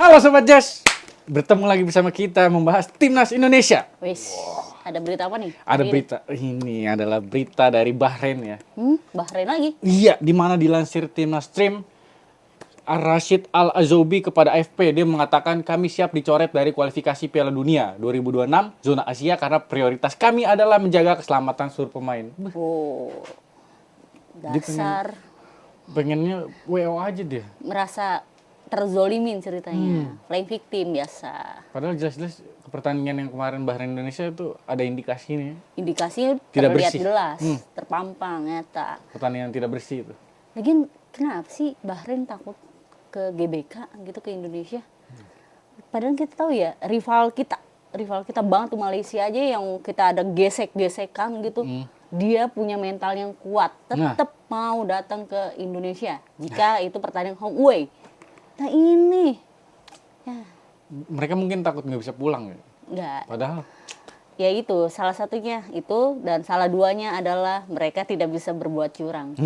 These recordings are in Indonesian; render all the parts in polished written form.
Halo Sobat Jazz, bertemu lagi bersama kita membahas Timnas Indonesia. Wis, ada berita apa nih? Ada berita, ini adalah berita dari Bahrain ya. Bahrain lagi? Iya, di mana dilansir Timnas Stream, Ar-Rashid Al-Azoubi kepada AFP, dia mengatakan kami siap dicoret dari kualifikasi Piala Dunia 2026 zona Asia karena prioritas kami adalah menjaga keselamatan seluruh pemain. Oh, dasar Pengennya WO aja dia. merasa terzolimin ceritanya. Playing victim biasa. Padahal jelas-jelas pertandingan yang kemarin Bahrain Indonesia itu ada indikasi nih. Indikasinya Tidak terlihat bersih. jelas, terpampang nyata. Pertandingan tidak bersih itu. Lagian kenapa sih Bahrain takut ke GBK gitu ke Indonesia? Padahal kita tahu ya rival kita banget tuh Malaysia aja yang kita ada gesek-gesekan gitu. Dia punya mental yang kuat, tetap mau datang ke Indonesia jika itu pertandingan home away. Nah ini, ya Mereka mungkin takut nggak bisa pulang ya. nggak. Padahal Ya itu salah satunya itu dan salah duanya adalah mereka tidak bisa berbuat curang.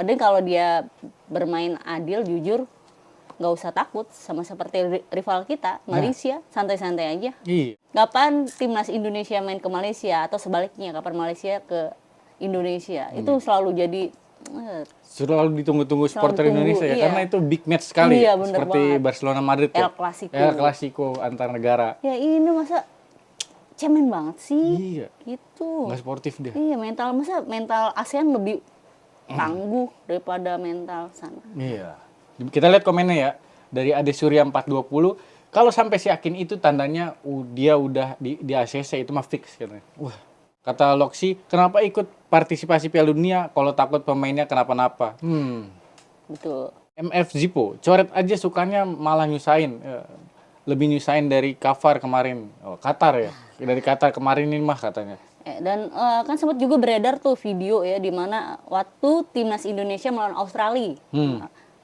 Padahal kalau dia bermain adil, jujur, nggak usah takut sama seperti rival kita Malaysia, santai-santai aja. iya. Kapan timnas Indonesia main ke Malaysia atau sebaliknya kapan Malaysia ke Indonesia itu selalu jadi Selalu ditunggu-tunggu supporter tunggu, Indonesia ya iya. karena itu big match sekali. Iya, bener Seperti banget. Barcelona Madrid ya. El Clasico. El Clasico antar negara. ya ini masa cemen banget sih Iya. gitu. Nggak sportif dia. Iya mental ASEAN lebih tangguh daripada mental sana. Iya. Kita lihat komennya ya. Dari Ade Surya 420, kalau sampai si yakin itu tandanya dia udah di ACC itu mah fix katanya. Wah. Kata Loksi, kenapa ikut partisipasi Piala Dunia kalau takut pemainnya kenapa-napa? Betul. MF Zippo, coret aja sukanya malah nyusahin. Lebih nyusahin dari Qatar kemarin. Oh, Qatar ya. Dari Qatar kemarin ini mah katanya. Dan kan sempat juga beredar tuh video ya di mana waktu timnas Indonesia melawan Australia.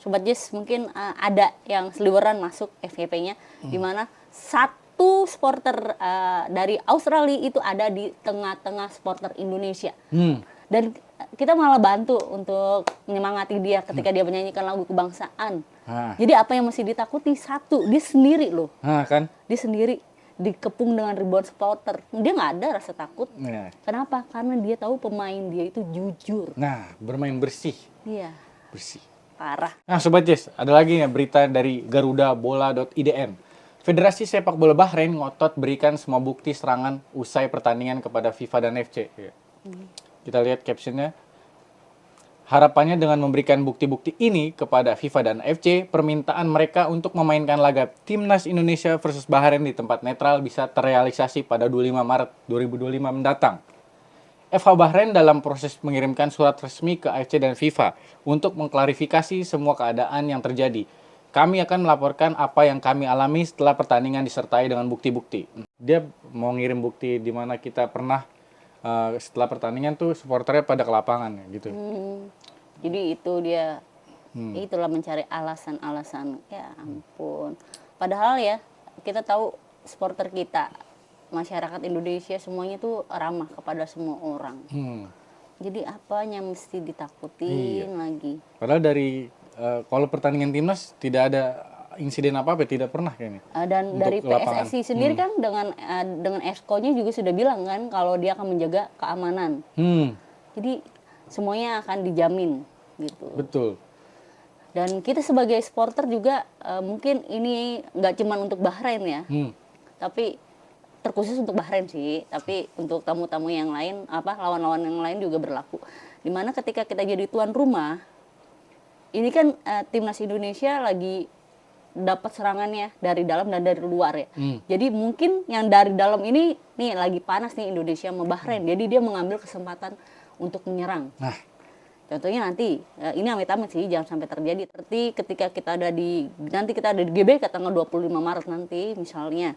Sobat Jess mungkin ada yang seliweran masuk FYP-nya di mana satu supporter dari Australia itu ada di tengah-tengah supporter Indonesia. Dan kita malah bantu untuk menyemangati dia ketika dia menyanyikan lagu kebangsaan. Jadi apa yang mesti ditakuti? Satu, dia sendiri loh. Kan? Dia sendiri dikepung dengan ribuan supporter. Dia nggak ada rasa takut. Nah. Kenapa? Karena dia tahu pemain dia itu jujur. Nah, bermain bersih. Iya, Bersih. parah. Nah, Sobat Jess, ada lagi ya berita dari garudabola.idn. Federasi Sepak Bola Bahrain ngotot berikan semua bukti serangan usai pertandingan kepada FIFA dan FC. Ya. Kita lihat captionnya. Harapannya dengan memberikan bukti-bukti ini kepada FIFA dan FC, permintaan mereka untuk memainkan laga Timnas Indonesia versus Bahrain di tempat netral bisa terrealisasi pada 25 Maret 2025 mendatang. FH Bahrain dalam proses mengirimkan surat resmi ke AFC dan FIFA untuk mengklarifikasi semua keadaan yang terjadi. Kami akan melaporkan apa yang kami alami setelah pertandingan disertai dengan bukti-bukti. Dia mau ngirim bukti di mana kita pernah setelah pertandingan tuh supporternya pada ke lapangan ya, gitu. Jadi itu dia, itulah mencari alasan-alasan. Ya ampun. Padahal ya kita tahu supporter kita, masyarakat Indonesia semuanya tuh ramah kepada semua orang. Jadi apanya mesti ditakutin lagi? Padahal dari kalau pertandingan timnas tidak ada insiden apa-apa, tidak pernah kayaknya. Dan Untuk dari lapangan. PSSI sendiri kan dengan Exco-nya juga sudah bilang kan kalau dia akan menjaga keamanan. Jadi semuanya akan dijamin gitu. Betul. Dan kita sebagai supporter juga mungkin ini nggak cuma untuk Bahrain ya, tapi terkhusus untuk Bahrain sih. Tapi untuk tamu-tamu yang lain, lawan-lawan yang lain juga berlaku. Dimana ketika kita jadi tuan rumah, ini kan timnas Indonesia lagi dapat serangannya dari dalam dan dari luar ya. Jadi mungkin yang dari dalam ini nih lagi panas nih Indonesia sama Bahrain. Jadi dia mengambil kesempatan untuk menyerang. Nah, contohnya nanti ini amit-amit sih jangan sampai terjadi. Seperti ketika kita ada nanti kita ada di GBK tanggal 25 Maret nanti misalnya.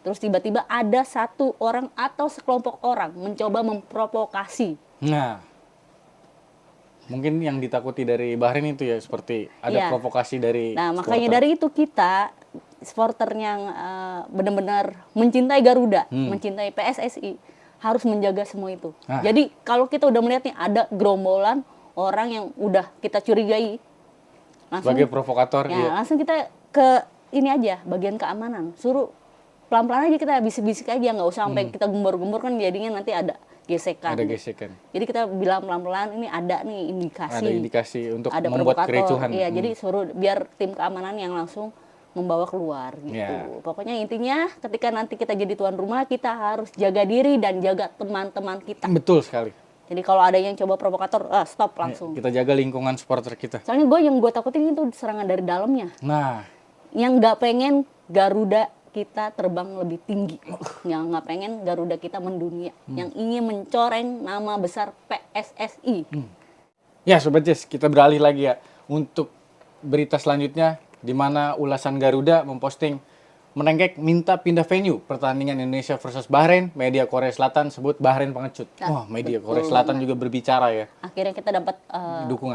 Terus tiba-tiba ada satu orang atau sekelompok orang mencoba memprovokasi. Nah, mungkin yang ditakuti dari Bahrain itu ya seperti ada provokasi dari Nah, makanya dari itu kita supporter yang benar-benar mencintai Garuda, mencintai PSSI harus menjaga semua itu. Jadi kalau kita udah melihat nih ada gerombolan orang yang udah kita curigai, langsung sebagai provokator, ya, langsung kita ke ini aja, bagian keamanan. Suruh pelan-pelan aja, kita bisik-bisik aja, nggak usah sampai kita gembor-gembor, kan jadinya nanti ada gesekan. Ada gesekan. Jadi kita bilang pelan-pelan, ini ada nih indikasi. Ada indikasi untuk ada membuat provokator. kericuhan. Iya, jadi suruh biar tim keamanan yang langsung membawa keluar gitu. Ya. Pokoknya intinya ketika nanti kita jadi tuan rumah, kita harus jaga diri dan jaga teman-teman kita. Betul sekali. Jadi kalau ada yang coba provokator, stop langsung. Kita jaga lingkungan supporter kita. Soalnya yang gue takutin itu serangan dari dalamnya. Nah, Yang nggak pengen Garuda kita terbang lebih tinggi, yang nggak pengen Garuda kita mendunia, yang ingin mencoreng nama besar PSSI. ya Sobat Jazz, kita beralih lagi ya untuk berita selanjutnya, di mana ulasan Garuda memposting menengkek minta pindah venue pertandingan Indonesia versus Bahrain. Media Korea Selatan sebut Bahrain pengecut. Wah, media Korea Selatan juga berbicara ya. Akhirnya kita dapat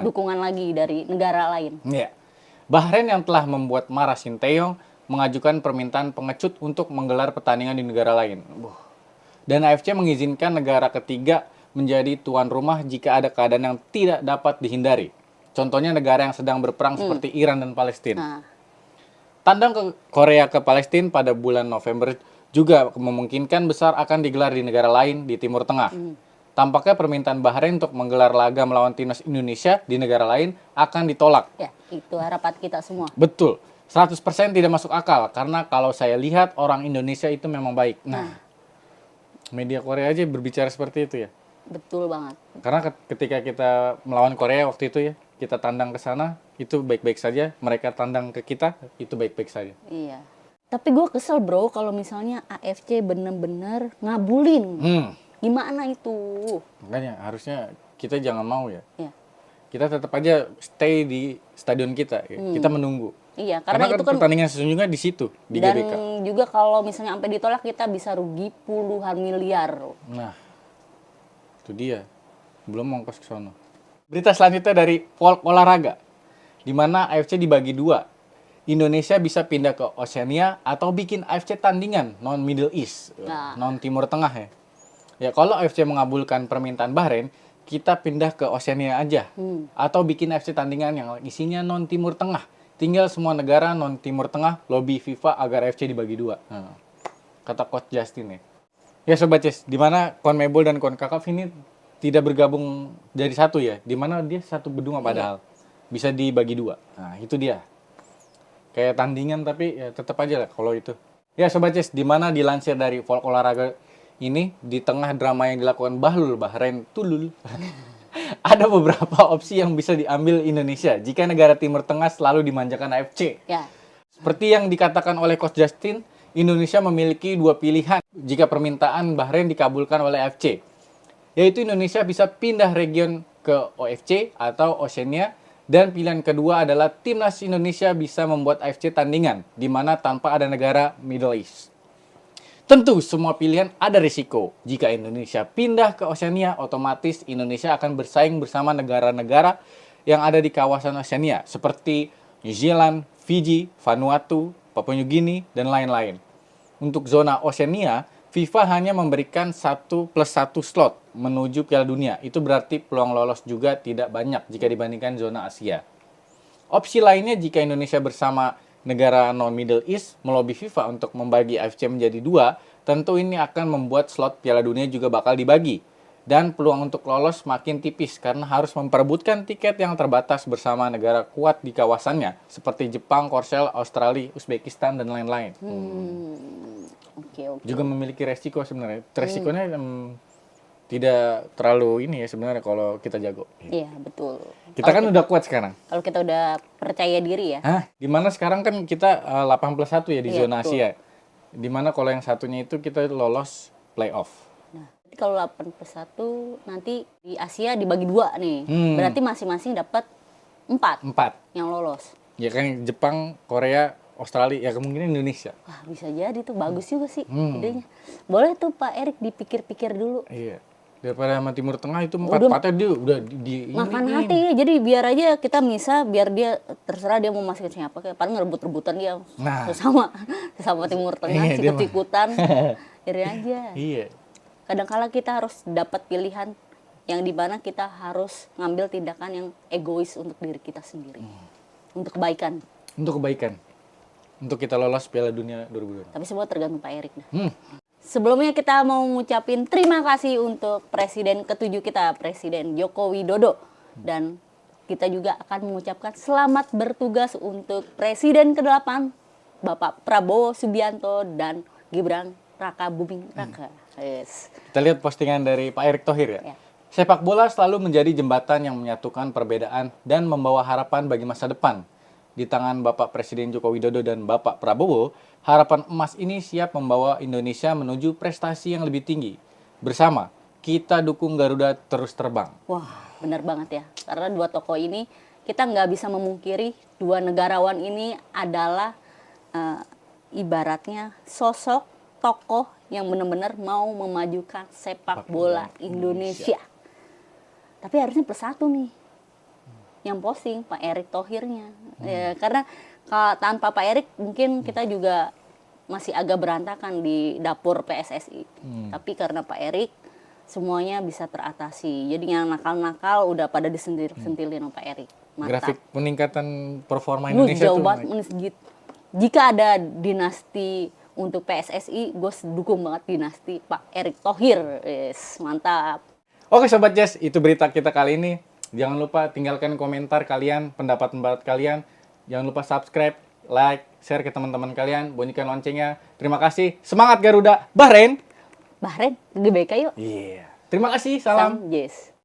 Dukungan lagi dari negara lain. Ya. Bahrain yang telah membuat marah Sinteyong mengajukan permintaan pengecut untuk menggelar pertandingan di negara lain. Dan AFC mengizinkan negara ketiga menjadi tuan rumah jika ada keadaan yang tidak dapat dihindari. Contohnya negara yang sedang berperang seperti Iran dan Palestina. Nah, Tandang ke Korea ke Palestina pada bulan November juga memungkinkan besar akan digelar di negara lain di Timur Tengah. Tampaknya permintaan Bahrain untuk menggelar laga melawan timnas Indonesia di negara lain akan ditolak. ya itu harapan kita semua. Betul. 100% tidak masuk akal karena kalau saya lihat orang Indonesia itu memang baik. Nah, media Korea aja berbicara seperti itu ya. Betul banget. Karena ketika kita melawan Korea waktu itu ya, kita tandang ke sana, itu baik-baik saja. Mereka tandang ke kita, itu baik-baik saja. Iya. Tapi gue kesel bro kalau misalnya AFC bener-bener ngabulin. Gimana itu? Makanya harusnya kita jangan mau ya. Ya. Kita tetap aja stay di stadion kita. Ya. Kita menunggu. Iya, Karena karena itu kan pertandingan sesungguhnya di situ, di dan GBK. juga kalau misalnya sampai ditolak kita bisa rugi puluhan miliar. Nah, itu dia. Belum ongkos ke sono. Berita selanjutnya dari Volk Olahraga, di mana AFC dibagi dua. Indonesia bisa pindah ke Oceania atau bikin AFC tandingan non Middle East, non Timur Tengah ya. Ya kalau AFC mengabulkan permintaan Bahrain, kita pindah ke Oceania aja. Atau bikin AFC tandingan yang isinya non Timur Tengah. Tinggal semua negara non Timur Tengah lobby FIFA agar AFC dibagi dua. Kata Coach Justin ya. Ya Sobat Cis, di mana CONMEBOL dan CONCACAF ini tidak bergabung jadi satu ya. Di mana dia satu benua padahal. Bisa dibagi dua. Nah itu dia. Kayak tandingan tapi ya tetap aja lah kalau itu. Ya Sobat Cis, di mana dilansir dari Volk Olahraga ini, di tengah drama yang dilakukan Bahlul Bahrain Tulul, ada beberapa opsi yang bisa diambil Indonesia jika negara Timur Tengah selalu dimanjakan AFC. Ya. Seperti yang dikatakan oleh Coach Justin, Indonesia memiliki dua pilihan jika permintaan Bahrain dikabulkan oleh AFC. Yaitu Indonesia bisa pindah region ke OFC atau Oceania, dan pilihan kedua adalah timnas Indonesia bisa membuat AFC tandingan, di mana tanpa ada negara Middle East. Tentu semua pilihan ada risiko. Jika Indonesia pindah ke Oceania, otomatis Indonesia akan bersaing bersama negara-negara yang ada di kawasan Oceania seperti New Zealand, Fiji, Vanuatu, Papua New Guinea, dan lain-lain. Untuk zona Oceania, FIFA hanya memberikan 1+1 slot menuju Piala Dunia. Itu berarti peluang lolos juga tidak banyak jika dibandingkan zona Asia. Opsi lainnya jika Indonesia bersama negara non-Middle East melobi FIFA untuk membagi AFC menjadi dua, tentu ini akan membuat slot Piala Dunia juga bakal dibagi. Dan peluang untuk lolos makin tipis karena harus memperebutkan tiket yang terbatas bersama negara kuat di kawasannya, seperti Jepang, Korsel, Australia, Uzbekistan, dan lain-lain. Oke. Juga memiliki resiko sebenarnya. Resikonya tidak terlalu ini ya sebenarnya kalau kita jago. Iya, betul. Kita kan udah kuat sekarang. Kalau kita udah percaya diri ya. Dimana sekarang kan kita 8+1 ya di Iya, zona betul. Asia. Dimana kalau yang satunya itu kita lolos playoff. Nah, kalau 8+1 nanti di Asia dibagi dua nih. Berarti masing-masing dapat 4 yang lolos. Ya kan Jepang, Korea, Australia, ya kemungkinan Indonesia. Wah, bisa jadi tuh, bagus juga sih idenya. Boleh tuh Pak Erik dipikir-pikir dulu. Iya. Daripada sama Timur Tengah itu 4-4-nya dia udah di Makan ini. hati ya, jadi biar aja kita misah, biar dia terserah dia mau masukin siapa, kayak paling ngerebut-rebutan dia Nah. sesama Timur Tengah, Iya, dia sikut-sikutan, jadi aja. Iya. Kadang-kala kita harus dapat pilihan yang dimana kita harus ngambil tindakan yang egois untuk diri kita sendiri, untuk kebaikan. Untuk kebaikan. untuk kita lolos Piala Dunia 2022. Tapi semua tergantung Pak Erik dah. Hmm. Sebelumnya kita mau ngucapin terima kasih untuk Presiden ke-7 kita, Presiden Joko Widodo. Dan kita juga akan mengucapkan selamat bertugas untuk Presiden ke-8, Bapak Prabowo Subianto dan Gibran Raka Buming Raka. Yes. Kita lihat postingan dari Pak Erick Thohir ya. Ya. Sepak bola selalu menjadi jembatan yang menyatukan perbedaan dan membawa harapan bagi masa depan. Di tangan Bapak Presiden Joko Widodo dan Bapak Prabowo, harapan emas ini siap membawa Indonesia menuju prestasi yang lebih tinggi. Bersama, kita dukung Garuda terus terbang. Wah, benar banget ya. Karena dua tokoh ini, kita nggak bisa memungkiri dua negarawan ini adalah ibaratnya sosok tokoh yang benar-benar mau memajukan sepak bola Indonesia. Tapi harusnya bersatu nih. Yang posting Pak Erick Thohirnya. Ya, karena kalau tanpa Pak Erick mungkin kita juga masih agak berantakan di dapur PSSI. Tapi karena Pak Erick semuanya bisa teratasi. Jadi yang nakal-nakal udah pada disentil-sentilin sama Pak Erick. Mantap. Grafik peningkatan performa Lu Indonesia jauh tuh banget. Jika ada dinasti untuk PSSI, gue dukung banget dinasti Pak Erick Thohir. Yes, mantap. Oke Sobat Jazz, itu berita kita kali ini. Jangan lupa tinggalkan komentar kalian, pendapat-pendapat kalian. Jangan lupa subscribe, like, share ke teman-teman kalian, bunyikan loncengnya. Terima kasih. Semangat Garuda, Bahrain. Bahrain, GBK yuk. Iya. Terima kasih, salam. Yes.